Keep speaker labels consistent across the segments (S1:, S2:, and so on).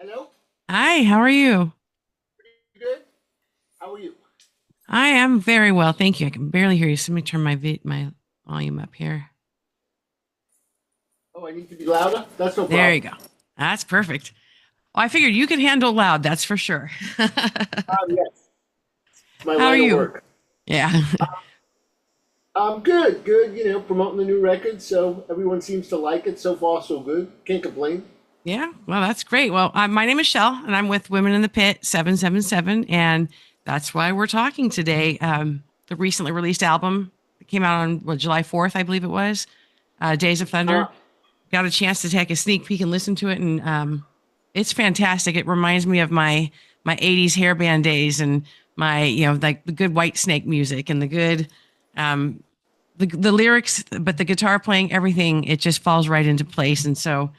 S1: Hello?
S2: Hi, how are you?
S1: You good? How are you?
S2: I am very well, thank you. I can barely hear you. So let me turn my volume up here.
S1: Oh, I need to be louder? That's no
S2: There you
S1: problem.
S2: go. That's perfect. Oh, I figured you could handle loud, that's for sure.
S1: Yes. It's my
S2: How are
S1: line of
S2: you?
S1: work.
S2: Yeah.
S1: Good, good. Promoting the new record, so everyone seems to like it. So far, so good. Can't complain.
S2: Yeah. Well, that's great. Well, my name is Shell, and I'm with Women in the Pit 777, and that's why we're talking today. The recently released album that came out on July 4th, I believe it was, Days of
S1: Uh,
S2: Thunder. Got a chance to take a sneak peek and listen to it, and it's fantastic. It reminds me of my 80s hairband days and my like the good White Snake music and the good um the lyrics, but the guitar playing, everything, it just falls right into place. And so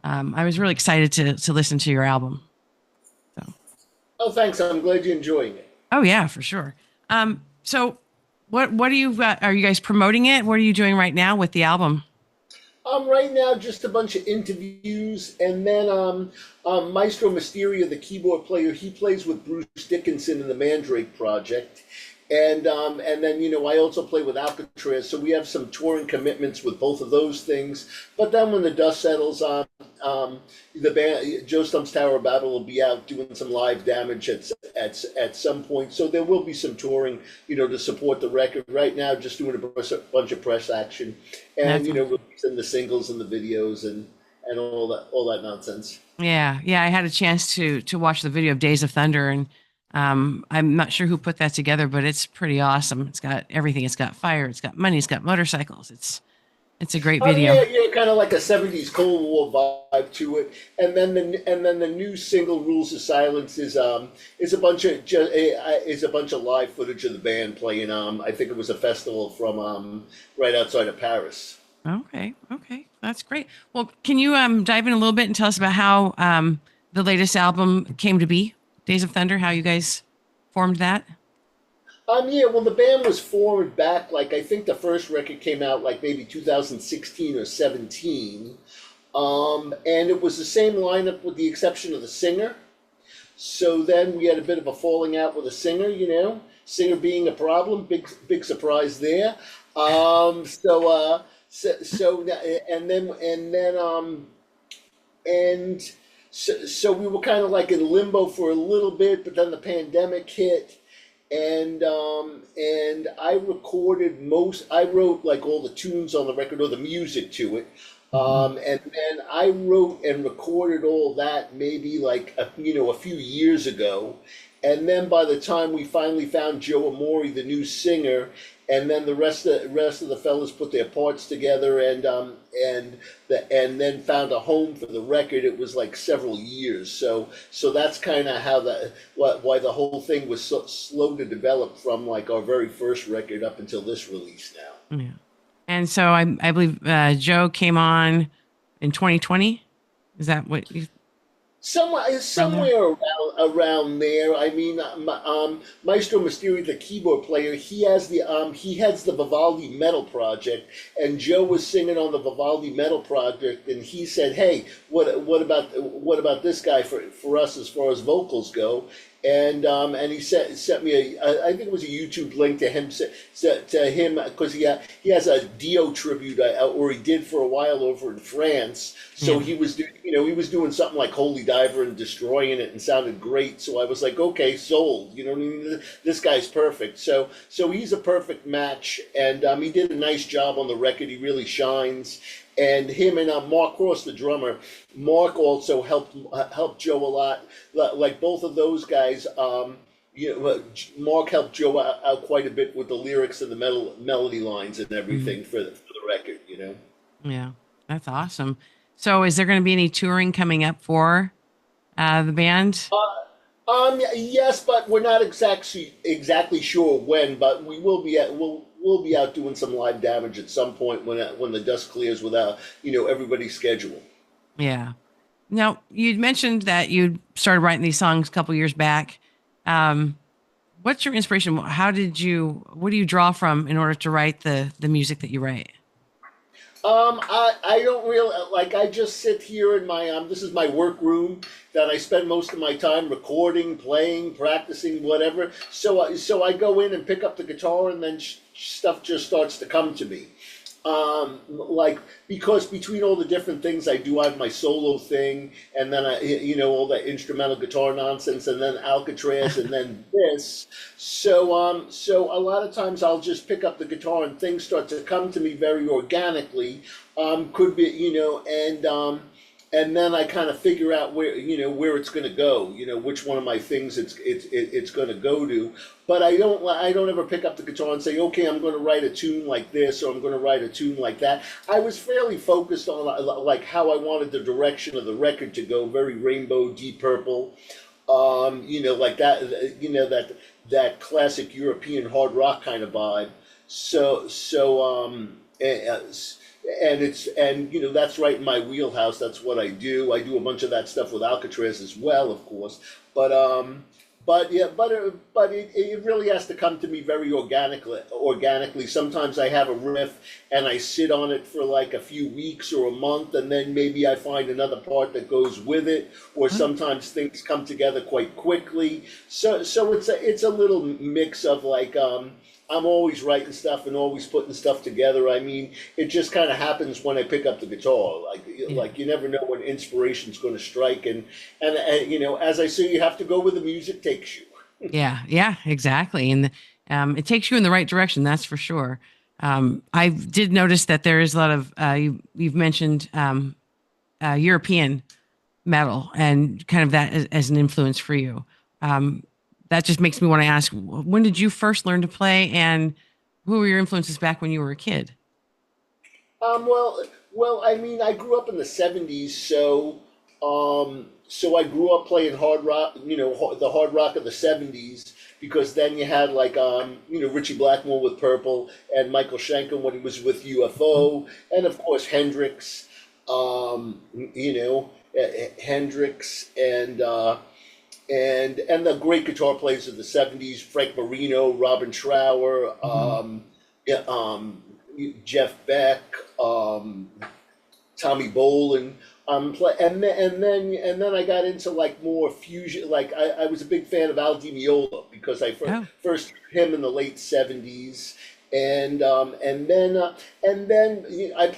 S2: I was really excited to listen to your album. So
S1: oh, thanks. I'm glad you're enjoying it.
S2: oh yeah, for sure. So what are you guys promoting it? What are you doing right now with the album?
S1: Right now, just a bunch of interviews, and then Maestro Mysteria, the keyboard player, he plays with Bruce Dickinson in the Mandrake Project, and then I also play with Alcatraz, so we have some touring commitments with both of those things. But then when the dust settles, the band Joe Stump's Tower of Babel will be out doing some live damage at some point, so there will be some touring, to support the record. Right now, just doing a bunch of press action and
S2: That's awesome.
S1: releasing the singles and the videos and all that nonsense.
S2: Yeah. I had a chance to watch the video of Days of Thunder, and I'm not sure who put that together, but it's pretty awesome. It's got everything. It's got fire. It's got money. It's got motorcycles. It's a great video.
S1: Yeah, yeah, kind of like a '70s Cold War vibe to it. And then the new single "Rules of Silence" is a bunch of live footage of the band playing. I think it was a festival from right outside of Paris.
S2: Okay, that's great. Well, can you dive in a little bit and tell us about how the latest album came to be, Days of Thunder? How you guys formed that?
S1: Yeah, well, the band was formed back, like, I think the first record came out, like, maybe 2016 or 17. And it was the same lineup with the exception of the singer. So then we had a bit of a falling out with the singer, singer being a problem, big surprise there. And then we were kind of like in limbo for a little bit, but then the pandemic hit, and I wrote like all the tunes on the record or the music to it.
S2: Mhm.
S1: And then I wrote and recorded all that maybe like a few years ago, and then by the time we finally found Joe Amori, the new singer, and then the rest of the fellas put their parts together, and then found a home for the record, it was like several years. So that's kind of how why the whole thing was so slow to develop from like our very first record up until this release now.
S2: Yeah. And so I believe Joe came on in 2020. Is that what you around there?
S1: Somewhere around there. I mean, Maestro Mysterio, the keyboard player, he heads the Vivaldi Metal Project, and Joe was singing on the Vivaldi Metal Project, and he said, "Hey, what about this guy for us as far as vocals go?" And he sent me I think it was a YouTube link to him because he has a Dio tribute, or he did for a while over in France. So
S2: Yeah.
S1: he was doing something like Holy Diver and destroying it and sounded great. So I was like, okay, sold. You know what I mean? This guy's perfect. So he's a perfect match, and he did a nice job on the record. He really shines. And him and Mark Cross, the drummer, Mark also helped Joe a lot. Like both of those guys, Mark helped Joe out quite a bit with the lyrics and the melody lines and
S2: Mhm.
S1: everything for the record.
S2: Yeah. That's awesome. So is there going to be any touring coming up for the band?
S1: Yes, but we're not exactly sure when. But we'll be out doing some live damage at some point when the dust clears without everybody's schedule.
S2: Yeah. Now, you mentioned that you started writing these songs a couple years back. Um, what's your inspiration? What do you draw from in order to write the music that you write?
S1: I don't really like. I just sit here in my this is my work room that I spend most of my time recording, playing, practicing, whatever. So I go in and pick up the guitar, and then stuff just starts to come to me. Like because between all the different things I do, I have my solo thing, and then all the instrumental guitar nonsense, and then Alcatraz, and then this. So a lot of times I'll just pick up the guitar and things start to come to me very organically. Could be and then I kind of figure out where it's going to go, which one of my things it's going to go to. But I don't ever pick up the guitar and say, okay, I'm going to write a tune like this, or I'm going to write a tune like that. I was fairly focused on like how I wanted the direction of the record to go, very Rainbow, Deep Purple, like that classic European hard rock kind of vibe. And that's right in my wheelhouse. That's what I do. I do a bunch of that stuff with Alcatraz as well, of course. But it really has to come to me very organically. Sometimes I have a riff and I sit on it for like a few weeks or a month, and then maybe I find another part that goes with it. Or sometimes things come together quite quickly. So it's a little mix of like. I'm always writing stuff and always putting stuff together. I mean, it just kind of happens when I pick up the guitar. Like you never know when inspiration's going to strike, and as I say, you have to go where the music takes you.
S2: Yeah, exactly. And it takes you in the right direction, that's for sure. I did notice that there is a lot of you've mentioned European metal and kind of that as an influence for you. That just makes me want to ask, when did you first learn to play, and who were your influences back when you were a kid?
S1: Well, I mean, I grew up in the '70s, so I grew up playing hard rock, the hard rock of the '70s, because then you had like, Richie Blackmore with Purple, and Michael Schenker when he was with UFO, and of course Hendrix, Hendrix and the great guitar players of the '70s, Frank Marino, Robin Trower, Jeff Beck, Tommy Bolin, and then I got into like more fusion. Like I was a big fan of Al Di Meola because I first heard him in the late '70s, and then I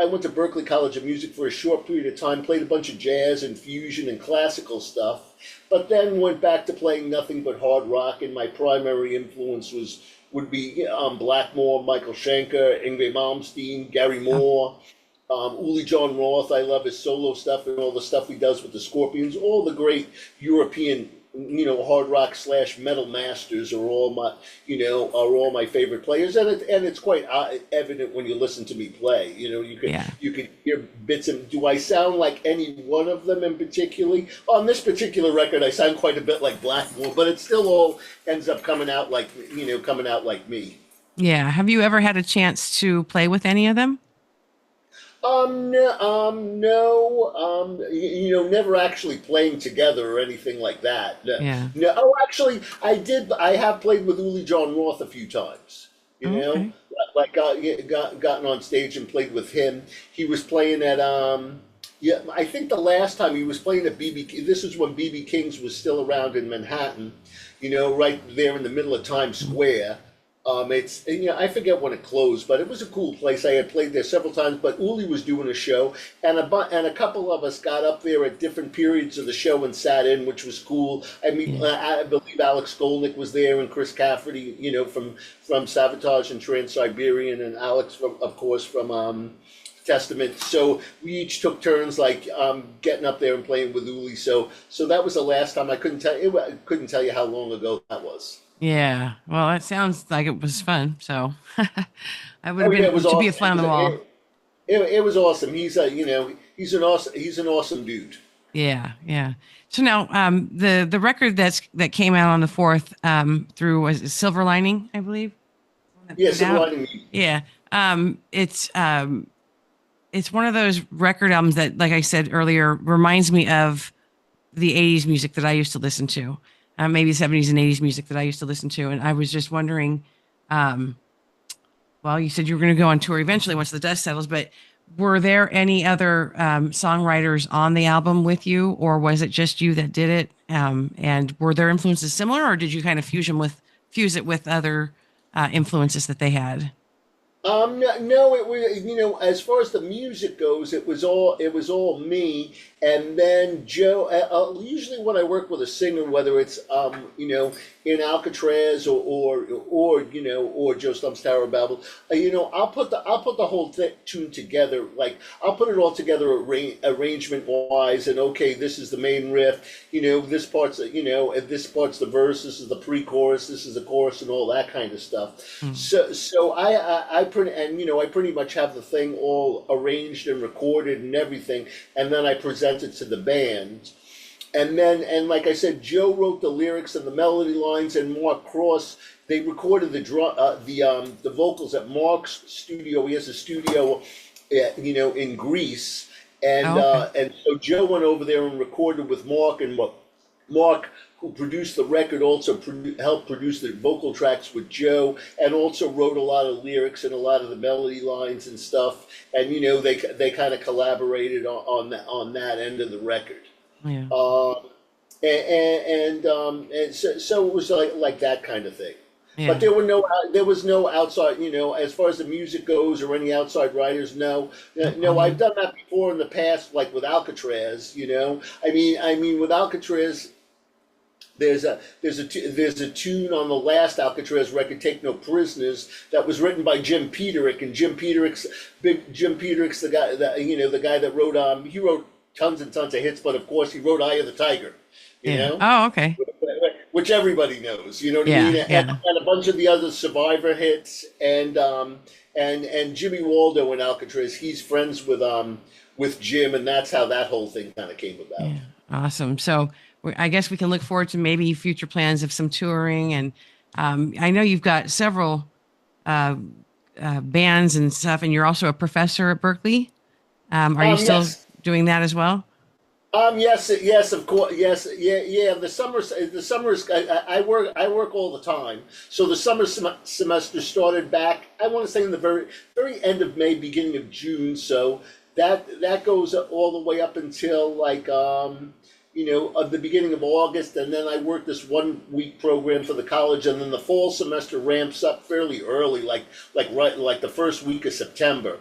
S1: went to Berklee College of Music for a short period of time. Played a bunch of jazz and fusion and classical stuff, but then went back to playing nothing but hard rock. And my primary influence would be Blackmore, Michael Schenker, Yngwie Malmsteen, Gary Moore. Uli John Roth, I love his solo stuff and all the stuff he does with the Scorpions. All the great European, hard rock / metal masters are all my favorite players, and it's quite evident when you listen to me play. You could hear bits of. Do I sound like any one of them in particularly? On this particular record, I sound quite a bit like Blackmore, but it still all ends up coming out like me.
S2: Yeah. Have you ever had a chance to play with any of them?
S1: No, never actually playing together or anything like that. No,
S2: Yeah.
S1: no. Oh, actually, I did. I have played with Uli John Roth a few times.
S2: Okay.
S1: Like gotten on stage and played with him. He was playing at yeah. I think the last time he was playing at BB. This is when BB King's was still around in Manhattan. Right there in the middle of Times Square. I forget when it closed, but it was a cool place. I had played there several times, but Uli was doing a show, and a couple of us got up there at different periods of the show and sat in, which was cool. I mean,
S2: Yeah.
S1: I believe Alex Skolnick was there, and Chris Cafferty, from Sabotage and Trans-Siberian, and Alex, of course, from Testament. So we each took turns, like getting up there and playing with Uli. So that was the last time. I couldn't tell you how long ago that was.
S2: Yeah. Well, that sounds like it was fun. So I would
S1: Oh
S2: have
S1: yeah, it
S2: been
S1: was
S2: to be a
S1: awesome.
S2: fly on the wall.
S1: It was awesome. He's an awesome dude.
S2: Yeah. So now, the record that came out on the 4th, through was it Silver Lining, I believe. That
S1: Yeah,
S2: put it
S1: Civil
S2: out.
S1: Lining.
S2: Yeah. It's one of those record albums that, like I said earlier, reminds me of the '80s music that I used to listen to, maybe '70s and '80s music that I used to listen to, and I was just wondering. Um, well, you said you were going to go on tour eventually once the dust settles, but were there any other songwriters on the album with you, or was it just you that did it? And were their influences similar, or did you kind of fuse it with other influences that they had?
S1: No, no, it was, as far as the music goes, it was all me, and then Joe. Usually, when I work with a singer, whether it's in Alcatraz or Joe Stump's Tower of Babel, I'll put the whole tune together. Like I'll put it all together arrangement wise, and okay, this is the main riff. And this part's the verse. This is the pre-chorus. This is the chorus, and all that kind of stuff.
S2: Mm.
S1: So I pretty much have the thing all arranged and recorded and everything, and then I present it to the band. And like I said, Joe wrote the lyrics and the melody lines, and Mark Cross, they recorded the vocals at Mark's studio. He has a studio, in Greece, and
S2: Oh, okay.
S1: and so Joe went over there and recorded with Mark, and Mark, who produced the record, also helped produce the vocal tracks with Joe, and also wrote a lot of lyrics and a lot of the melody lines and stuff. And they kind of collaborated on that end of the record.
S2: Yeah.
S1: Um, and so it was like that kind of thing. But
S2: Yeah.
S1: there was no outside, as far as the music goes, or any outside writers. No, no,
S2: Uh-huh.
S1: I've done that before in the past, like with Alcatraz. I mean, with Alcatraz, there's a tune on the last Alcatraz record, "Take No Prisoners," that was written by Jim Peterick, and Jim Peterick's the guy that wrote he wrote tons and tons of hits, but of course he wrote "Eye of the Tiger," you
S2: Yeah.
S1: know,
S2: Oh, okay.
S1: which everybody knows. You know what I
S2: Yeah.
S1: mean?
S2: Yeah.
S1: And a bunch of the other Survivor hits, and Jimmy Waldo in Alcatraz. He's friends with Jim, and that's how that whole thing kind of came about.
S2: Yeah. Awesome. So I guess we can look forward to maybe future plans of some touring. And I know you've got several uh, bands and stuff, and you're also a professor at Berkeley. Are you still
S1: Yes.
S2: doing that as well?
S1: Yes, yes, of course, yes, yeah, yeah. The summers, I work all the time. So the semester started back, I want to say in the very end of May, beginning of June. So that goes all the way up until like the beginning of August, and then I work this 1 week program for the college, and then the fall semester ramps up fairly early, like the first week of September.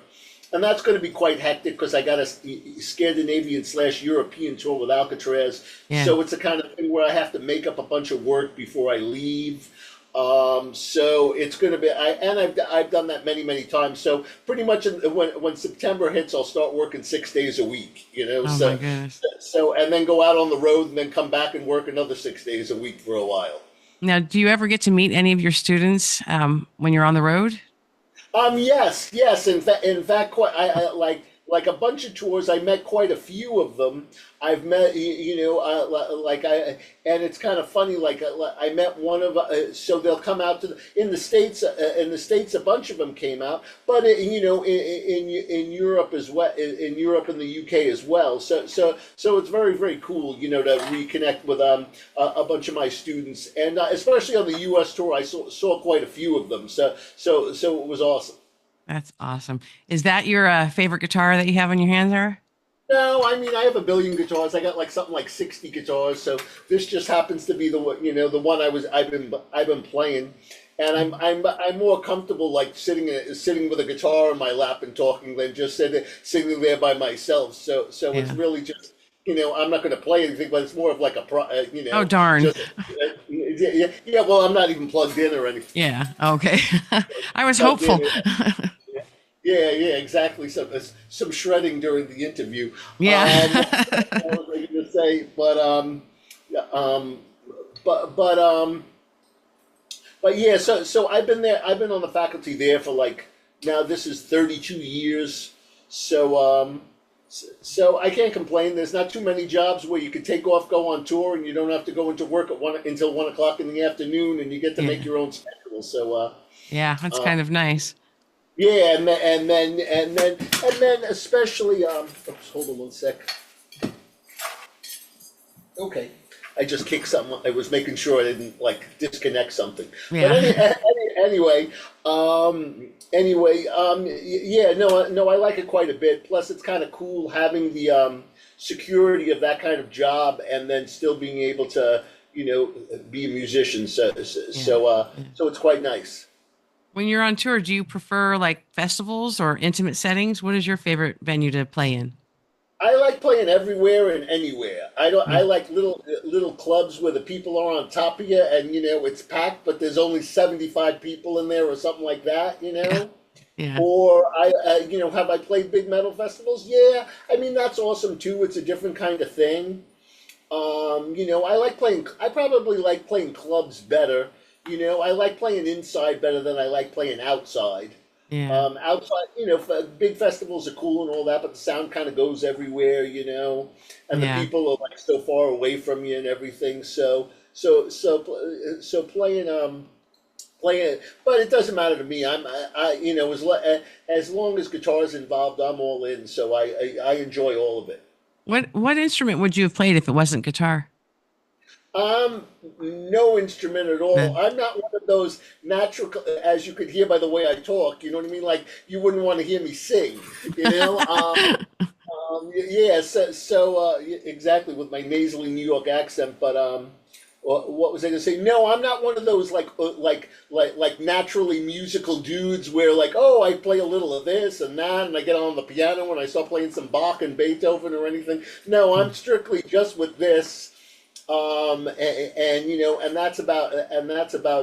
S1: And that's going to be quite hectic because I got a Scandinavian/European tour with Alcatraz.
S2: Yeah.
S1: So it's a kind of thing where I have to make up a bunch of work before I leave. So it's going to be, I've done that many, many times. So pretty much when September hits, I'll start working 6 days a week,
S2: Oh my goodness.
S1: and then go out on the road and then come back and work another 6 days a week for a while.
S2: Now, do you ever get to meet any of your students when you're on the road?
S1: Yes, yes. In fact, quite. I like a bunch of tours. I met quite a few of them. I've met, and it's kind of funny. I met one of. So they'll come out in the states. In the states, a bunch of them came out, but in Europe as well. In Europe and the UK as well. So it's very, very cool. To reconnect with a bunch of my students, and especially on the US tour, I saw quite a few of them. So it was awesome.
S2: That's awesome. Is that your favorite guitar that you have in your hands there?
S1: No, I mean I have a billion guitars. I got like something like 60 guitars. So this just happens to be the one I've been playing, and I'm more comfortable like sitting with a guitar in my lap and talking than just sitting there by myself. So it's
S2: Yeah.
S1: really just I'm not going to play anything, but it's more of like
S2: Oh, darn.
S1: just yeah. Well, I'm not even plugged in or anything.
S2: Yeah. Okay. I was
S1: Plugged
S2: hopeful.
S1: in. Yeah, yeah, exactly. Some shredding during the interview.
S2: Yeah.
S1: What was I going to say? Yeah, but yeah. So I've been there. I've been on the faculty there for like now. This is 32 years. So I can't complain. There's not too many jobs where you can take off, go on tour, and you don't have to go into work until 1 o'clock in the afternoon, and you get to make
S2: Yeah.
S1: your own schedule. So.
S2: Yeah. That's
S1: Uh,
S2: kind of nice.
S1: Yeah, and then especially oops, hold on one sec. Okay. I just kicked something. I was making sure I didn't like disconnect something. But
S2: Yeah.
S1: anyway, yeah, no, I like it quite a bit. Plus, it's kind of cool having the security of that kind of job, and then still being able to, be a musician.
S2: Yeah. Yeah.
S1: So it's quite nice.
S2: When you're on tour, do you prefer like festivals or intimate settings? What is your favorite venue to play in?
S1: I like playing everywhere and anywhere. I don't. I
S2: Yeah.
S1: like little clubs where the people are on top of you, and it's packed, but there's only 75 people in there or something like that.
S2: Yeah. Yeah.
S1: Or have I played big metal festivals? Yeah, I mean that's awesome too. It's a different kind of thing. I like playing. I probably like playing clubs better. I like playing inside better than I like playing outside.
S2: Yeah.
S1: Outside, big festivals are cool and all that, but the sound kind of goes everywhere, and the
S2: Yeah.
S1: people are like so far away from you and everything. So playing, but it doesn't matter to me. As long as guitar's involved, I'm all in. So I enjoy all of it.
S2: What instrument would you have played if it wasn't guitar?
S1: No instrument at all.
S2: None.
S1: I'm not one of those natural, as you could hear by the way I talk. You know what I mean? Like you wouldn't want to hear me sing. You know? Yeah. Exactly with my nasally New York accent. But what was I gonna say? No, I'm not one of those like naturally musical dudes where like, oh, I play a little of this and that, and I get on the piano when I start playing some Bach and Beethoven or anything. No, I'm strictly just with this. And that's about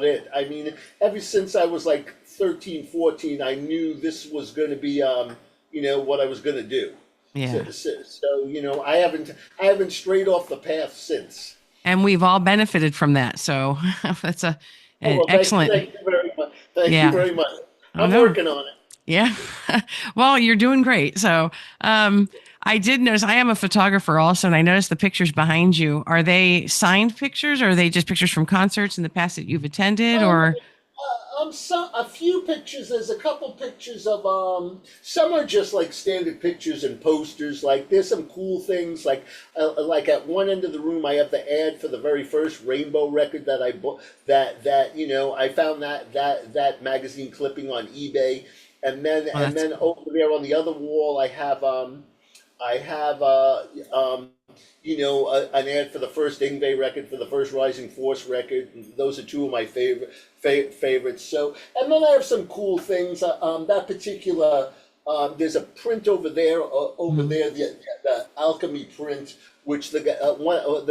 S1: it. I mean, ever since I was like 13, 14, I knew this was going to be what I was going to do.
S2: Yeah.
S1: I haven't strayed off the path since.
S2: And we've all benefited from that. So that's
S1: Oh
S2: an
S1: well,
S2: excellent.
S1: thank you very much. Thank you
S2: Yeah.
S1: very much.
S2: Oh
S1: I'm
S2: no.
S1: working on it.
S2: Yeah. Well, you're doing great. So, I did notice I am a photographer also, and I noticed the pictures behind you. Are they signed pictures or are they just pictures from concerts in the past that you've attended or?
S1: A few pictures. There's a couple pictures of some are just like standard pictures and posters. Like there's some cool things. Like at one end of the room, I have the ad for the very first Rainbow record that I bought. I found that magazine clipping on eBay, and then
S2: Oh, that's cool.
S1: over there on the other wall, I have an ad for the first Ingve record, for the first Rising Force record. Those are two of my favorites. So, and then I have some cool things. That particular there's a print over
S2: Mhm.
S1: there, the Alchemy print, which the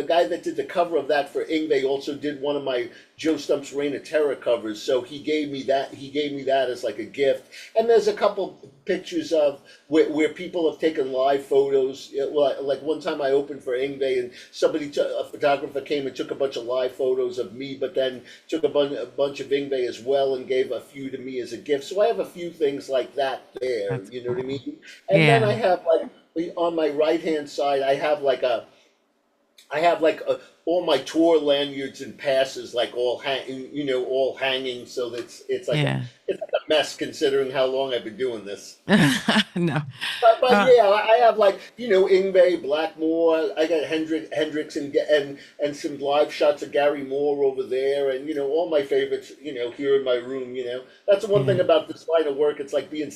S1: guy that did the cover of that for Ingve also did one of my Joe Stump's Reign of Terror covers. So he gave me that. He gave me that as like a gift. And there's a couple pictures of where people have taken live photos. Well, like one time I opened for Ingve, and a photographer came and took a bunch of live photos of me, but then took a bunch of Ingve as well and gave a few to me as a gift. So I have a few things like that there.
S2: That's
S1: You know what I
S2: cool.
S1: mean? And then I
S2: Yeah.
S1: have like on my right hand side, I have all my tour lanyards and passes like all hanging. So
S2: Yeah.
S1: it's like a mess considering how long I've been doing this.
S2: No.
S1: But
S2: Uh,
S1: yeah, I have like Ingve, Blackmore. I got Hendrix and some live shots of Gary Moore over there, and all my favorites. Here in my room. That's the one thing
S2: yeah.
S1: about this line of work. It's like being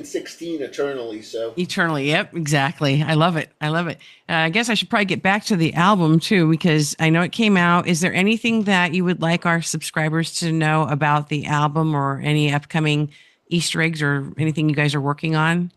S1: 16 eternally. So.
S2: Eternally. Yep, exactly. I love it. I love it. I guess I should probably get back to the album too, because I know it came out. Is there anything that you would like our subscribers to know about the album or any upcoming Easter eggs or anything you guys are working on?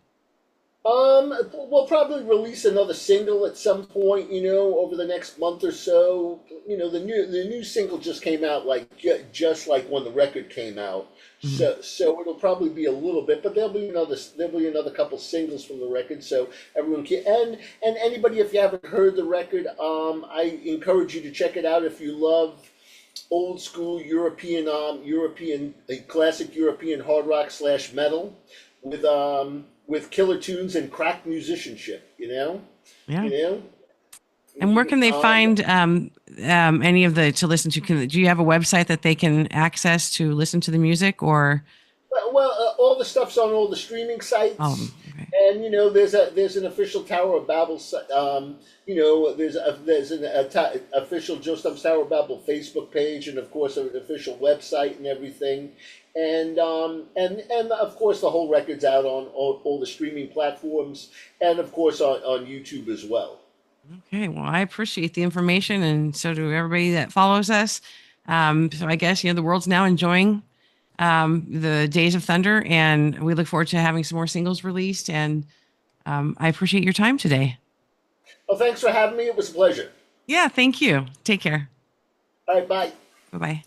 S1: We'll probably release another single at some point, over the next month or so. The new single just came out like just like when the record came out.
S2: Mhm.
S1: So it'll probably be a little bit, but there'll be another couple singles from the record, so everyone can. And anybody, if you haven't heard the record, I encourage you to check it out if you love old school classic European hard rock slash metal with killer tunes and cracked musicianship.
S2: Yeah.
S1: You know.
S2: And where can they find any of the to listen to? Do you have a website that they can access to listen to the music or?
S1: All the stuff's on all the streaming sites,
S2: Okay.
S1: And there's an official Tower of Babel. There's an official Joe Stump's Tower of Babel Facebook page, and of course an official website and everything. And of course the whole record's out on all the streaming platforms, and of course on YouTube as well.
S2: Okay, well, I appreciate the information, and so do everybody that follows us. So I guess the world's now enjoying the Days of Thunder, and we look forward to having some more singles released. And I appreciate your time today.
S1: Well, thanks for having me. It was a pleasure.
S2: Yeah, thank you. Take care.
S1: All right, bye.
S2: Bye bye.